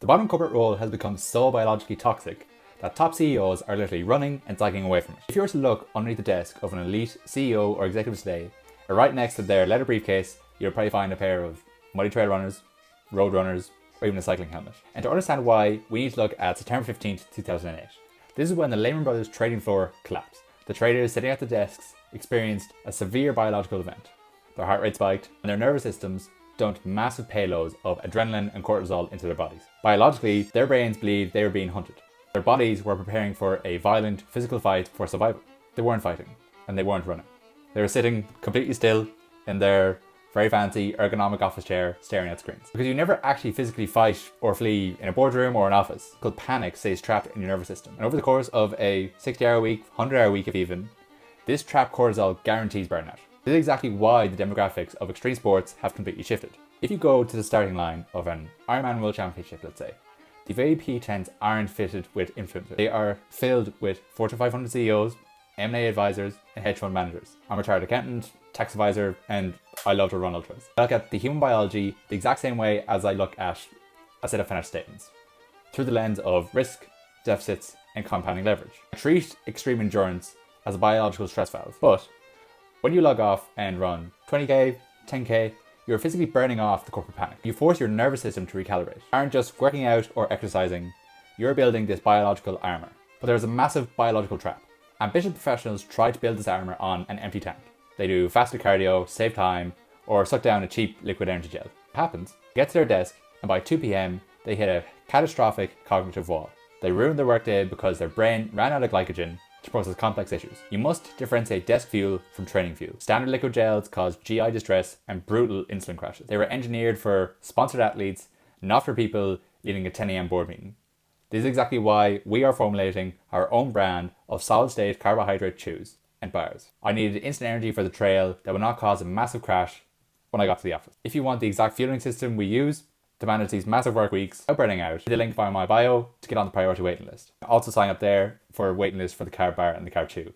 The bottom corporate role has become so biologically toxic that top CEOs are literally running and cycling away from it. If you were to look underneath the desk of an elite CEO or executive today, right next to their leather briefcase, you'll probably find a pair of muddy trail runners, road runners, or even a cycling helmet. And to understand why, we need to look at September 15th, 2008. This is when the Lehman Brothers trading floor collapsed. The traders sitting at the desks experienced a severe biological event. Their heart rate spiked, and their nervous systems dumped massive payloads of adrenaline and cortisol into their bodies. Biologically, their brains believed they were being hunted. Their bodies were preparing for a violent physical fight for survival. They weren't fighting, and they weren't running. They were sitting completely still in their very fancy ergonomic office chair staring at screens. Because you never actually physically fight or flee in a boardroom or an office, because panic stays trapped in your nervous system. And over the course of a 60-hour week, 100-hour week if even, this trapped cortisol guarantees burnout. This is exactly why the demographics of extreme sports have completely shifted. If you go to the starting line of an Ironman World Championship, let's say, the VIP tents aren't fitted with influencers. They are filled with 400 to 500 CEOs, M&A advisors, and hedge fund managers. I'm a chartered accountant, tax advisor, and I love to run ultras. I look at the human biology the exact same way as I look at a set of financial statements, through the lens of risk, deficits, and compounding leverage. I treat extreme endurance as a biological stress valve, but when you log off and run 20k, 10k, you're physically burning off the corporate panic. You force your nervous system to recalibrate. You aren't just working out or exercising, you're building this biological armor. But there's a massive biological trap. Ambitious professionals try to build this armor on an empty tank. They do faster cardio, save time, or suck down a cheap liquid energy gel. It happens, they get to their desk, and by 2 p.m, they hit a catastrophic cognitive wall. They ruin their workday because their brain ran out of glycogen to process complex issues. You must differentiate desk fuel from training fuel. Standard liquid gels cause GI distress and brutal insulin crashes. They were engineered for sponsored athletes, not for people leading a 10 a.m. board meeting. This is exactly why we are formulating our own brand of solid-state carbohydrate chews and bars. I needed instant energy for the trail that would not cause a massive crash when I got to the office. If you want the exact fueling system we use to manage these massive work weeks without burning out, hit the link via my bio to get on the priority waiting list. Also sign up there for a waiting list for the carb bar and the carb chew.